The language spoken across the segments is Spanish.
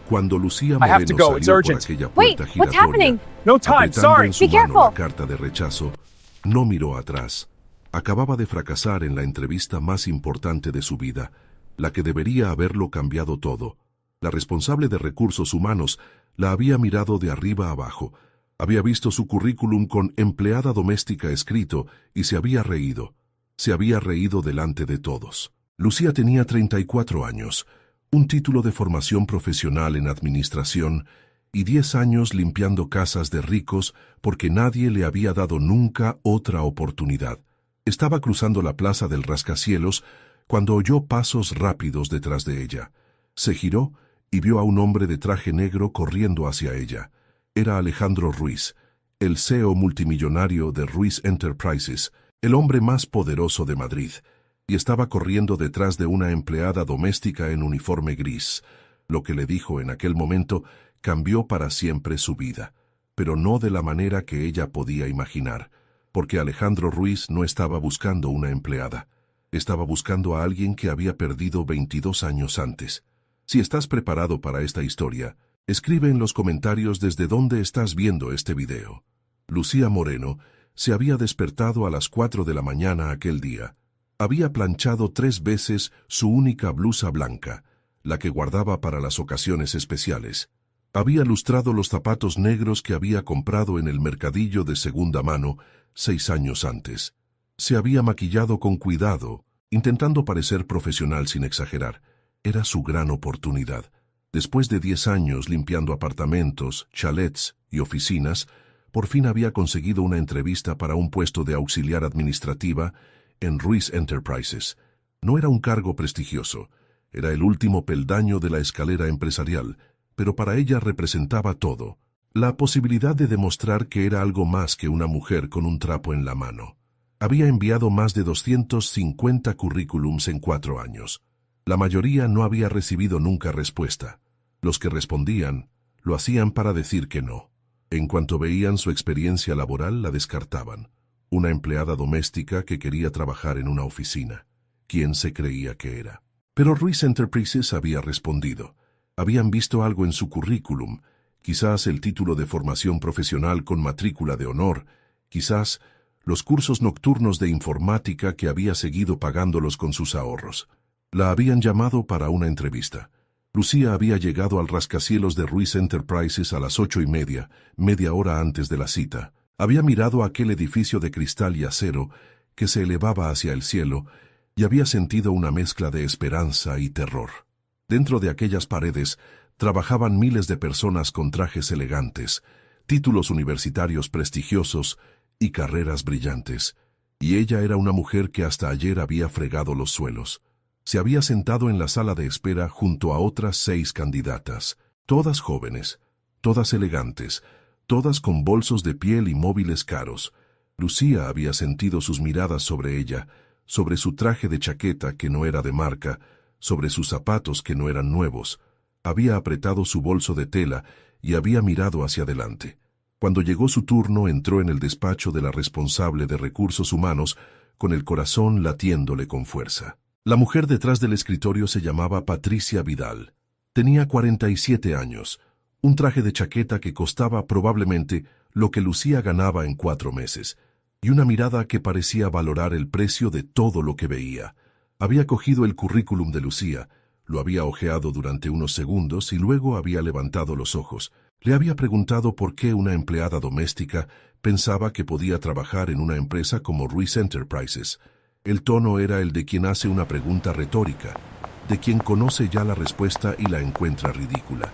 Cuando Lucía I have to Moreno go. It's salió por urgent. aquella Wait, puerta what's giratoria, happening? No time, apretando sorry. en su Be mano la careful. carta de rechazo, no miró atrás. Acababa de fracasar en la entrevista más importante de su vida, la que debería haberlo cambiado todo. La responsable de recursos humanos la había mirado de arriba abajo. Había visto su currículum con empleada doméstica escrito y se había reído. Se había reído delante de todos. Lucía tenía 34 años, un título de formación profesional en administración y 10 años limpiando casas de ricos porque nadie le había dado nunca otra oportunidad. Estaba cruzando la plaza del rascacielos cuando oyó pasos rápidos detrás de ella. Se giró y vio a un hombre de traje negro corriendo hacia ella. Era Alejandro Ruiz, el CEO multimillonario de Ruiz Enterprises, el hombre más poderoso de Madrid, y estaba corriendo detrás de una empleada doméstica en uniforme gris. Lo que le dijo en aquel momento cambió para siempre su vida, pero no de la manera que ella podía imaginar, porque Alejandro Ruiz no estaba buscando una empleada. Estaba buscando a alguien que había perdido 22 años antes. Si estás preparado para esta historia, escribe en los comentarios desde dónde estás viendo este video. Lucía Moreno se había despertado a las 4 de la mañana aquel día. Había planchado 3 veces su única blusa blanca, la que guardaba para las ocasiones especiales. Había lustrado los zapatos negros que había comprado en el mercadillo de segunda mano 6 años antes. Se había maquillado con cuidado, intentando parecer profesional sin exagerar. Era su gran oportunidad. Después de 10 años limpiando apartamentos, chalets y oficinas, por fin había conseguido una entrevista para un puesto de auxiliar administrativa en Ruiz Enterprises. No era un cargo prestigioso, era el último peldaño de la escalera empresarial, pero para ella representaba todo. La posibilidad de demostrar que era algo más que una mujer con un trapo en la mano. Había enviado más de 250 currículums en 4 años. La mayoría no había recibido nunca respuesta. Los que respondían, lo hacían para decir que no. En cuanto veían su experiencia laboral, la descartaban. Una empleada doméstica que quería trabajar en una oficina. ¿Quién se creía que era? Pero Ruiz Enterprises había respondido. Habían visto algo en su currículum, quizás el título de formación profesional con matrícula de honor, quizás los cursos nocturnos de informática que había seguido pagándolos con sus ahorros. La habían llamado para una entrevista. Lucía había llegado al rascacielos de Ruiz Enterprises a las 8:30, media hora antes de la cita. Había mirado aquel edificio de cristal y acero que se elevaba hacia el cielo y había sentido una mezcla de esperanza y terror. Dentro de aquellas paredes trabajaban miles de personas con trajes elegantes, títulos universitarios prestigiosos y carreras brillantes, y ella era una mujer que hasta ayer había fregado los suelos. Se había sentado en la sala de espera junto a otras 6 candidatas, todas jóvenes, todas elegantes, todas con bolsos de piel y móviles caros. Lucía había sentido sus miradas sobre ella, sobre su traje de chaqueta que no era de marca, sobre sus zapatos que no eran nuevos. Había apretado su bolso de tela y había mirado hacia adelante. Cuando llegó su turno, entró en el despacho de la responsable de recursos humanos con el corazón latiéndole con fuerza. La mujer detrás del escritorio se llamaba Patricia Vidal. Tenía 47 años, un traje de chaqueta que costaba probablemente lo que Lucía ganaba en 4 meses, y una mirada que parecía valorar el precio de todo lo que veía. Había cogido el currículum de Lucía, lo había hojeado durante unos segundos y luego había levantado los ojos. Le había preguntado por qué una empleada doméstica pensaba que podía trabajar en una empresa como Ruiz Enterprises. El tono era el de quien hace una pregunta retórica, de quien conoce ya la respuesta y la encuentra ridícula.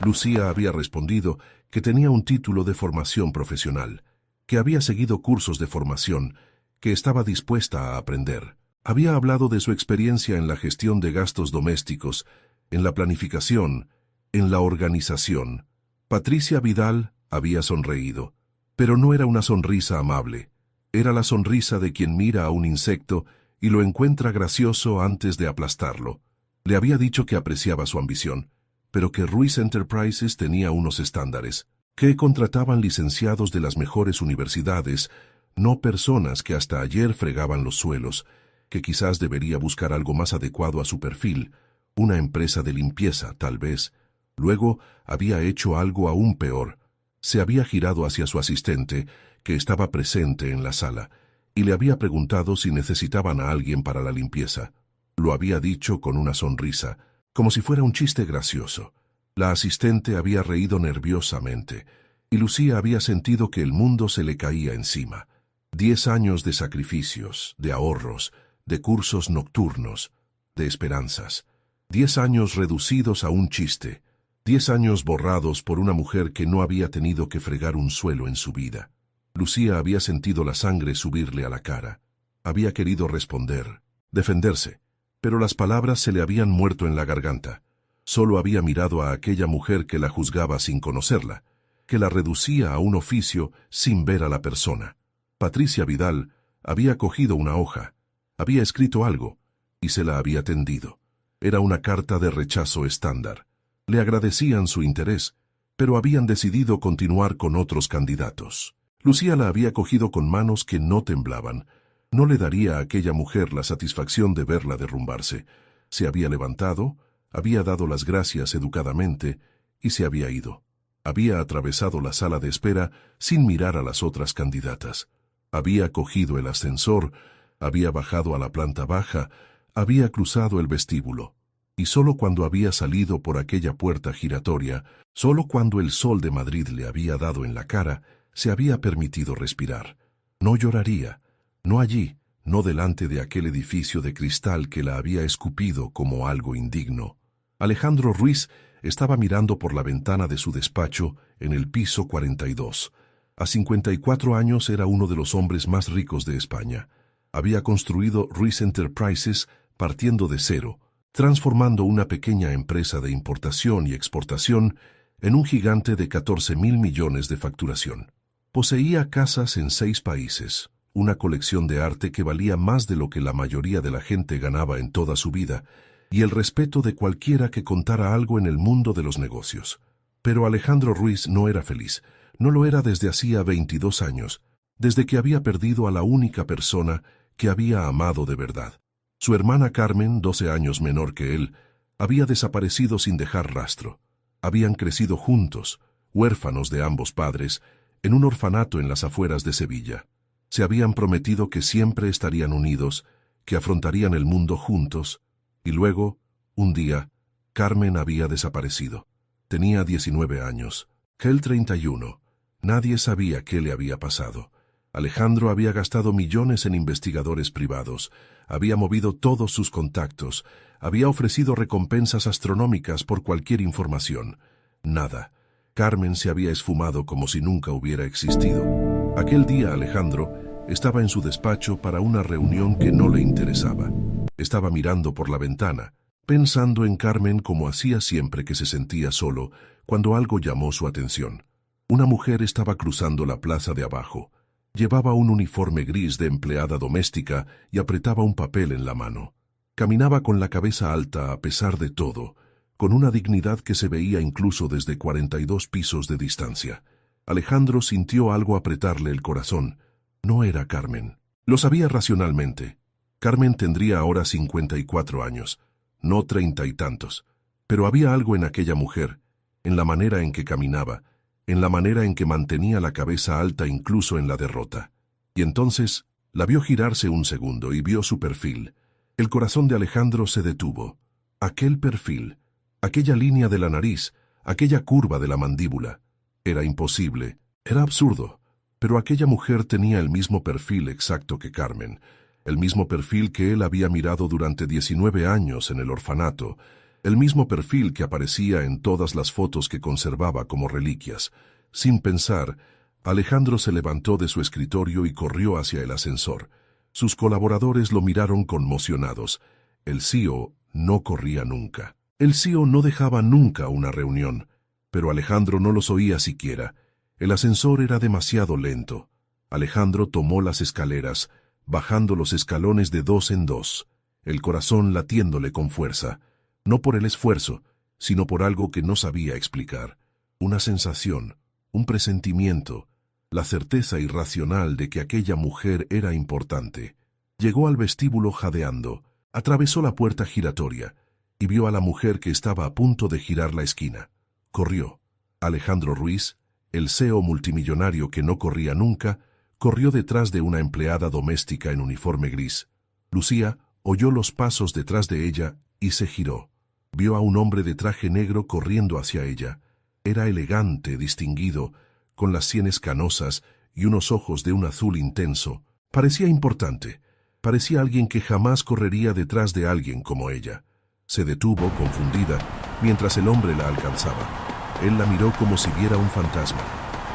Lucía había respondido que tenía un título de formación profesional, que había seguido cursos de formación, que estaba dispuesta a aprender. Había hablado de su experiencia en la gestión de gastos domésticos, en la planificación, en la organización. Patricia Vidal había sonreído, pero no era una sonrisa amable. Era la sonrisa de quien mira a un insecto y lo encuentra gracioso antes de aplastarlo. Le había dicho que apreciaba su ambición, pero que Ruiz Enterprises tenía unos estándares, que contrataban licenciados de las mejores universidades, no personas que hasta ayer fregaban los suelos, que quizás debería buscar algo más adecuado a su perfil, una empresa de limpieza, tal vez, Luego había hecho algo aún peor. Se había girado hacia su asistente, que estaba presente en la sala, y le había preguntado si necesitaban a alguien para la limpieza. Lo había dicho con una sonrisa, como si fuera un chiste gracioso. La asistente había reído nerviosamente, y Lucía había sentido que el mundo se le caía encima. 10 años de sacrificios, de ahorros, de cursos nocturnos, de esperanzas. 10 años reducidos a un chiste. 10 años borrados por una mujer que no había tenido que fregar un suelo en su vida. Lucía había sentido la sangre subirle a la cara. Había querido responder, defenderse, pero las palabras se le habían muerto en la garganta. Solo había mirado a aquella mujer que la juzgaba sin conocerla, que la reducía a un oficio sin ver a la persona. Patricia Vidal había cogido una hoja, había escrito algo, y se la había tendido. Era una carta de rechazo estándar. Le agradecían su interés, pero habían decidido continuar con otros candidatos. Lucía la había cogido con manos que no temblaban. No le daría a aquella mujer la satisfacción de verla derrumbarse. Se había levantado, había dado las gracias educadamente y se había ido. Había atravesado la sala de espera sin mirar a las otras candidatas. Había cogido el ascensor, había bajado a la planta baja, había cruzado el vestíbulo. Y solo cuando había salido por aquella puerta giratoria, solo cuando el sol de Madrid le había dado en la cara, se había permitido respirar. No lloraría, no allí, no delante de aquel edificio de cristal que la había escupido como algo indigno. Alejandro Ruiz estaba mirando por la ventana de su despacho en el piso 42. A 54 años era uno de los hombres más ricos de España. Había construido Ruiz Enterprises partiendo de cero, transformando una pequeña empresa de importación y exportación en un gigante de 14.000 millones de facturación. Poseía casas en 6 países, una colección de arte que valía más de lo que la mayoría de la gente ganaba en toda su vida, y el respeto de cualquiera que contara algo en el mundo de los negocios. Pero Alejandro Ruiz no era feliz, no lo era desde hacía 22 años, desde que había perdido a la única persona que había amado de verdad. Su hermana Carmen, 12 años menor que él, había desaparecido sin dejar rastro. Habían crecido juntos, huérfanos de ambos padres, en un orfanato en las afueras de Sevilla. Se habían prometido que siempre estarían unidos, que afrontarían el mundo juntos, y luego, un día, Carmen había desaparecido. Tenía 19 años, él 31. Nadie sabía qué le había pasado. Alejandro había gastado millones en investigadores privados, había movido todos sus contactos, había ofrecido recompensas astronómicas por cualquier información. Nada. Carmen se había esfumado como si nunca hubiera existido. Aquel día Alejandro estaba en su despacho para una reunión que no le interesaba. Estaba mirando por la ventana, pensando en Carmen como hacía siempre que se sentía solo, cuando algo llamó su atención. Una mujer estaba cruzando la plaza de abajo. Llevaba un uniforme gris de empleada doméstica y apretaba un papel en la mano. Caminaba con la cabeza alta a pesar de todo, con una dignidad que se veía incluso desde 42 pisos de distancia. Alejandro sintió algo apretarle el corazón. No era Carmen. Lo sabía racionalmente. Carmen tendría ahora 54 años, no 30 y tantos. Pero había algo en aquella mujer, en la manera en que caminaba, en la manera en que mantenía la cabeza alta incluso en la derrota. Y entonces la vio girarse un segundo y vio su perfil. El corazón de Alejandro se detuvo. Aquel perfil, aquella línea de la nariz, aquella curva de la mandíbula. Era imposible, era absurdo. Pero aquella mujer tenía el mismo perfil exacto que Carmen, el mismo perfil que él había mirado durante 19 años en el orfanato, el mismo perfil que aparecía en todas las fotos que conservaba como reliquias. Sin pensar, Alejandro se levantó de su escritorio y corrió hacia el ascensor. Sus colaboradores lo miraron conmocionados. El CEO no corría nunca. El CEO no dejaba nunca una reunión, pero Alejandro no los oía siquiera. El ascensor era demasiado lento. Alejandro tomó las escaleras, bajando los escalones de 2 en 2, el corazón latiéndole con fuerza, no por el esfuerzo, sino por algo que no sabía explicar. Una sensación, un presentimiento, la certeza irracional de que aquella mujer era importante. Llegó al vestíbulo jadeando, atravesó la puerta giratoria y vio a la mujer que estaba a punto de girar la esquina. corrió. Alejandro Ruiz, el CEO multimillonario que no corría nunca, corrió detrás de una empleada doméstica en uniforme gris. Lucía oyó los pasos detrás de ella y se giró. Vio a un hombre de traje negro corriendo hacia ella. Era elegante, distinguido, con las sienes canosas y unos ojos de un azul intenso. Parecía importante. Parecía alguien que jamás correría detrás de alguien como ella. Se detuvo, confundida, mientras el hombre la alcanzaba. Él la miró como si viera un fantasma.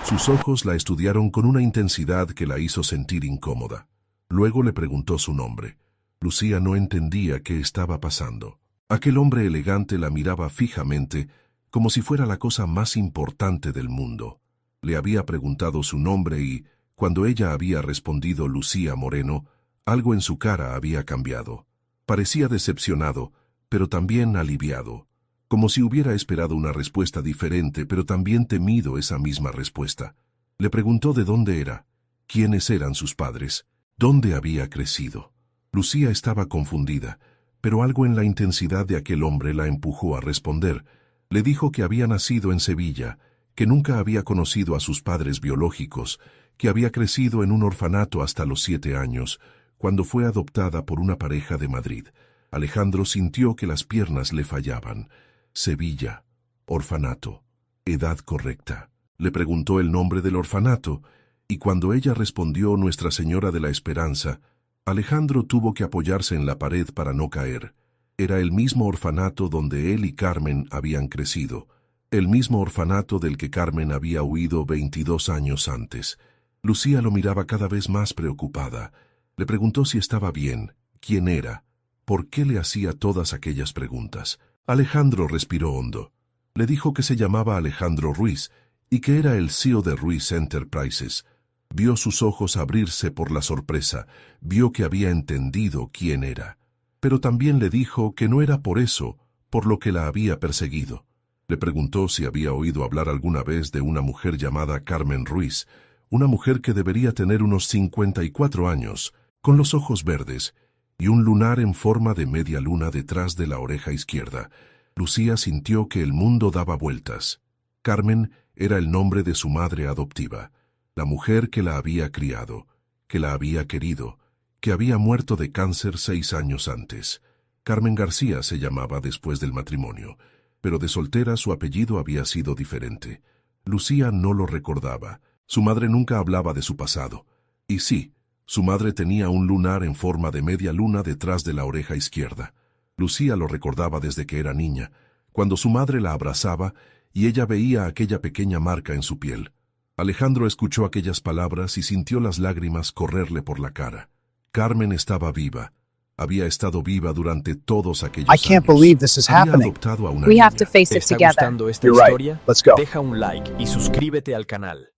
Sus ojos la estudiaron con una intensidad que la hizo sentir incómoda. Luego le preguntó su nombre. Lucía no entendía qué estaba pasando. Aquel hombre elegante la miraba fijamente, como si fuera la cosa más importante del mundo. Le había preguntado su nombre y, cuando ella había respondido Lucía Moreno, algo en su cara había cambiado. Parecía decepcionado, pero también aliviado, como si hubiera esperado una respuesta diferente, pero también temido esa misma respuesta. Le preguntó de dónde era, quiénes eran sus padres, dónde había crecido. Lucía estaba confundida, pero algo en la intensidad de aquel hombre la empujó a responder. Le dijo que había nacido en Sevilla, que nunca había conocido a sus padres biológicos, que había crecido en un orfanato hasta los 7 años, cuando fue adoptada por una pareja de Madrid. Alejandro sintió que las piernas le fallaban. Sevilla, orfanato, edad correcta. Le preguntó el nombre del orfanato, y cuando ella respondió Nuestra Señora de la Esperanza, Alejandro tuvo que apoyarse en la pared para no caer. Era el mismo orfanato donde él y Carmen habían crecido, el mismo orfanato del que Carmen había huido 22 años antes. Lucía lo miraba cada vez más preocupada. Le preguntó si estaba bien, quién era, por qué le hacía todas aquellas preguntas. Alejandro respiró hondo. Le dijo que se llamaba Alejandro Ruiz y que era el CEO de Ruiz Enterprises. Vio sus ojos abrirse por la sorpresa, vio que había entendido quién era. Pero también le dijo que no era por eso, por lo que la había perseguido. Le preguntó si había oído hablar alguna vez de una mujer llamada Carmen Ruiz, una mujer que debería tener unos 54 años, con los ojos verdes, y un lunar en forma de media luna detrás de la oreja izquierda. Lucía sintió que el mundo daba vueltas. Carmen era el nombre de su madre adoptiva, la mujer que la había criado, que la había querido, que había muerto de cáncer 6 años antes. Carmen García se llamaba después del matrimonio, pero de soltera su apellido había sido diferente. Lucía no lo recordaba. Su madre nunca hablaba de su pasado. Y sí, su madre tenía un lunar en forma de media luna detrás de la oreja izquierda. Lucía lo recordaba desde que era niña, cuando su madre la abrazaba y ella veía aquella pequeña marca en su piel. Alejandro escuchó aquellas palabras y sintió las lágrimas correrle por la cara. Carmen estaba viva. Había estado viva durante todos aquellos años. I can't believe this is Había happening. adoptado a una We niña. have to face ¿Te it está together. gustando esta You're right. historia? Let's go. Deja un like y suscríbete al canal.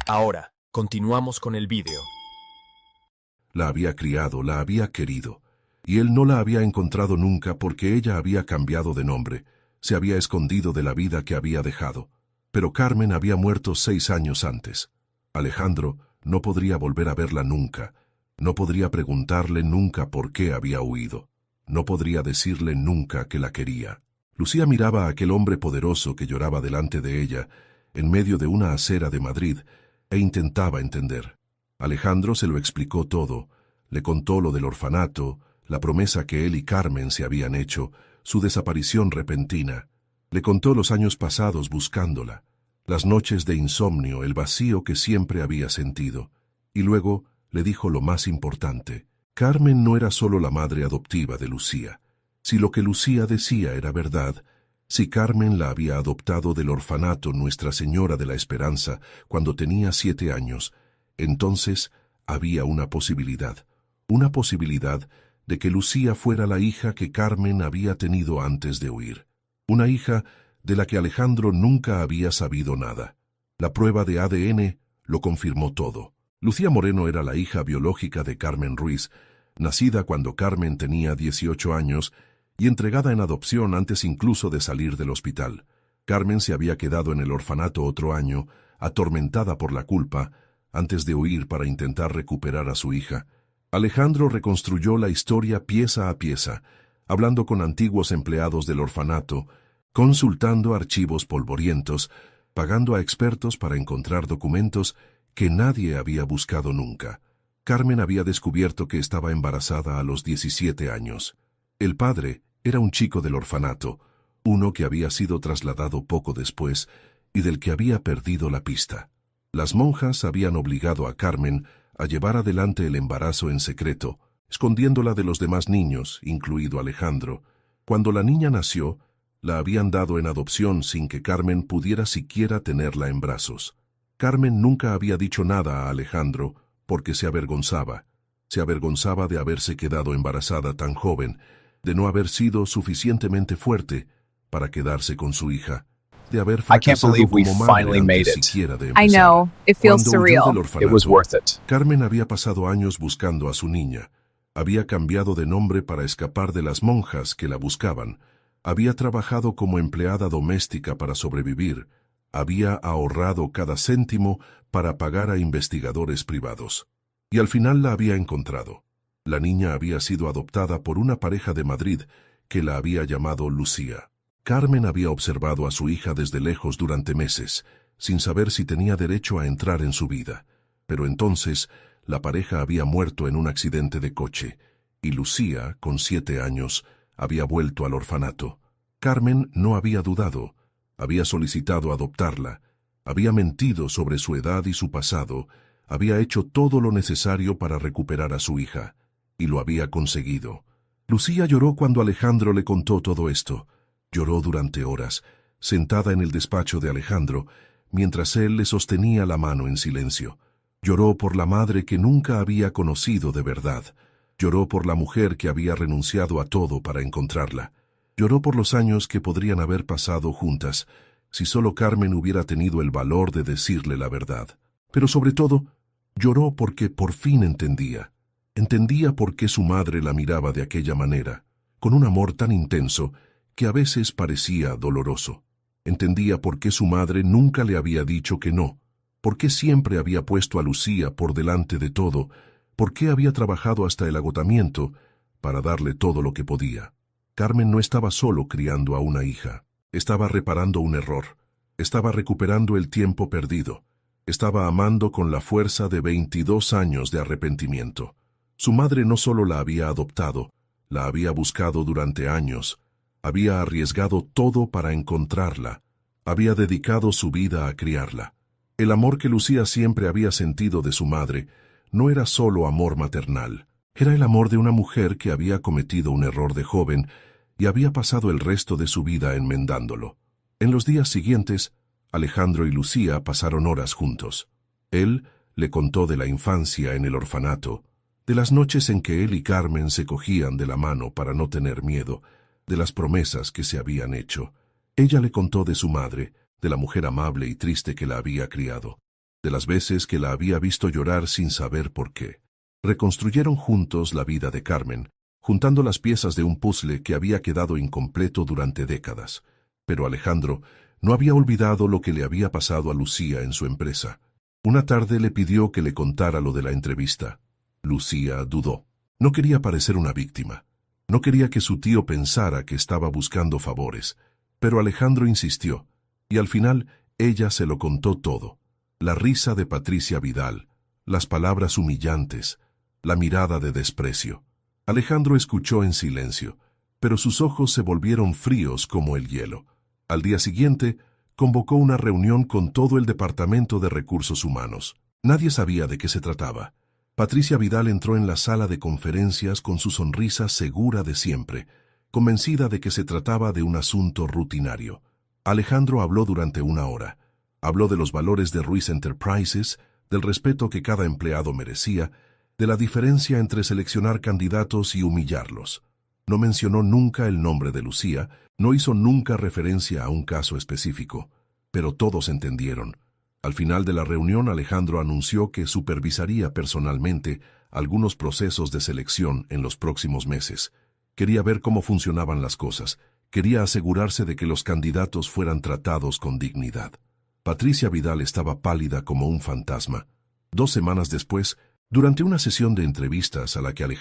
Ahora, continuamos con el vídeo. La había criado, la había querido, y él no la había encontrado nunca porque ella había cambiado de nombre, se había escondido de la vida que había dejado. Pero Carmen había muerto 6 años antes. Alejandro no podría volver a verla nunca, no podría preguntarle nunca por qué había huido, no podría decirle nunca que la quería. Lucía miraba a aquel hombre poderoso que lloraba delante de ella, en medio de una acera de Madrid, e intentaba entender. Alejandro se lo explicó todo, le contó lo del orfanato, la promesa que él y Carmen se habían hecho, su desaparición repentina. Le contó los años pasados buscándola, las noches de insomnio, el vacío que siempre había sentido. Y luego le dijo lo más importante. Carmen no era solo la madre adoptiva de Lucía. Si lo que Lucía decía era verdad, si Carmen la había adoptado del orfanato Nuestra Señora de la Esperanza cuando tenía 7 años, entonces había una posibilidad de que Lucía fuera la hija que Carmen había tenido antes de huir. Una hija de la que Alejandro nunca había sabido nada. La prueba de ADN lo confirmó todo. Lucía Moreno era la hija biológica de Carmen Ruiz, nacida cuando Carmen tenía 18 años y entregada en adopción antes incluso de salir del hospital. Carmen se había quedado en el orfanato otro año, atormentada por la culpa, antes de huir para intentar recuperar a su hija. Alejandro reconstruyó la historia pieza a pieza, hablando con antiguos empleados del orfanato, consultando archivos polvorientos, pagando a expertos para encontrar documentos que nadie había buscado nunca. Carmen había descubierto que estaba embarazada a los 17 años. El padre era un chico del orfanato, uno que había sido trasladado poco después y del que había perdido la pista. Las monjas habían obligado a Carmen a llevar adelante el embarazo en secreto, escondiéndola de los demás niños, incluido Alejandro. Cuando la niña nació, la habían dado en adopción sin que Carmen pudiera siquiera tenerla en brazos. Carmen nunca había dicho nada a Alejandro porque se avergonzaba. Se avergonzaba de haberse quedado embarazada tan joven, de no haber sido suficientemente fuerte para quedarse con su hija, de haber fracasado como madre antes siquiera de empezar. I know, it feels Cuando huyó surreal. del It was orfanato, worth it. Carmen había pasado años buscando a su niña. Había cambiado de nombre para escapar de las monjas que la buscaban. Había trabajado como empleada doméstica para sobrevivir. Había ahorrado cada céntimo para pagar a investigadores privados. Y al final la había encontrado. La niña había sido adoptada por una pareja de Madrid que la había llamado Lucía. Carmen había observado a su hija desde lejos durante meses, sin saber si tenía derecho a entrar en su vida. Pero entonces, la pareja había muerto en un accidente de coche, y Lucía, con 7 años, había vuelto al orfanato. Carmen no había dudado. Había solicitado adoptarla. Había mentido sobre su edad y su pasado. Había hecho todo lo necesario para recuperar a su hija. Y lo había conseguido. Lucía lloró cuando Alejandro le contó todo esto. Lloró durante horas, sentada en el despacho de Alejandro, mientras él le sostenía la mano en silencio. Lloró por la madre que nunca había conocido de verdad. Lloró por la mujer que había renunciado a todo para encontrarla. Lloró por los años que podrían haber pasado juntas, si solo Carmen hubiera tenido el valor de decirle la verdad. Pero sobre todo, lloró porque por fin entendía. Entendía por qué su madre la miraba de aquella manera, con un amor tan intenso que a veces parecía doloroso. Entendía por qué su madre nunca le había dicho que no, por qué siempre había puesto a Lucía por delante de todo, por qué había trabajado hasta el agotamiento para darle todo lo que podía. Carmen no estaba solo criando a una hija, estaba reparando un error, estaba recuperando el tiempo perdido, estaba amando con la fuerza de 22 años de arrepentimiento. Su madre no solo la había adoptado, la había buscado durante años, había arriesgado todo para encontrarla, había dedicado su vida a criarla. El amor que Lucía siempre había sentido de su madre no era solo amor maternal, era el amor de una mujer que había cometido un error de joven y había pasado el resto de su vida enmendándolo. En los días siguientes, Alejandro y Lucía pasaron horas juntos. Él le contó de la infancia en el orfanato, de las noches en que él y Carmen se cogían de la mano para no tener miedo, de las promesas que se habían hecho. Ella le contó de su madre, de la mujer amable y triste que la había criado, de las veces que la había visto llorar sin saber por qué. Reconstruyeron juntos la vida de Carmen, juntando las piezas de un puzzle que había quedado incompleto durante décadas. Pero Alejandro no había olvidado lo que le había pasado a Lucía en su empresa. Una tarde le pidió que le contara lo de la entrevista. Lucía dudó. No quería parecer una víctima. No quería que su tío pensara que estaba buscando favores. Pero Alejandro insistió, y al final ella se lo contó todo. La risa de Patricia Vidal, las palabras humillantes, la mirada de desprecio. Alejandro escuchó en silencio, pero sus ojos se volvieron fríos como el hielo. Al día siguiente, convocó una reunión con todo el Departamento de Recursos Humanos. Nadie sabía de qué se trataba. Patricia Vidal entró en la sala de conferencias con su sonrisa segura de siempre, convencida de que se trataba de un asunto rutinario. Alejandro habló durante 1 hora. Habló de los valores de Ruiz Enterprises, del respeto que cada empleado merecía, de la diferencia entre seleccionar candidatos y humillarlos. No mencionó nunca el nombre de Lucía, no hizo nunca referencia a un caso específico, pero todos entendieron. Al final de la reunión, Alejandro anunció que supervisaría personalmente algunos procesos de selección en los próximos meses. Quería ver cómo funcionaban las cosas, quería asegurarse de que los candidatos fueran tratados con dignidad. Patricia Vidal estaba pálida como un fantasma. 2 semanas después, durante una sesión de entrevistas a la que Alejandro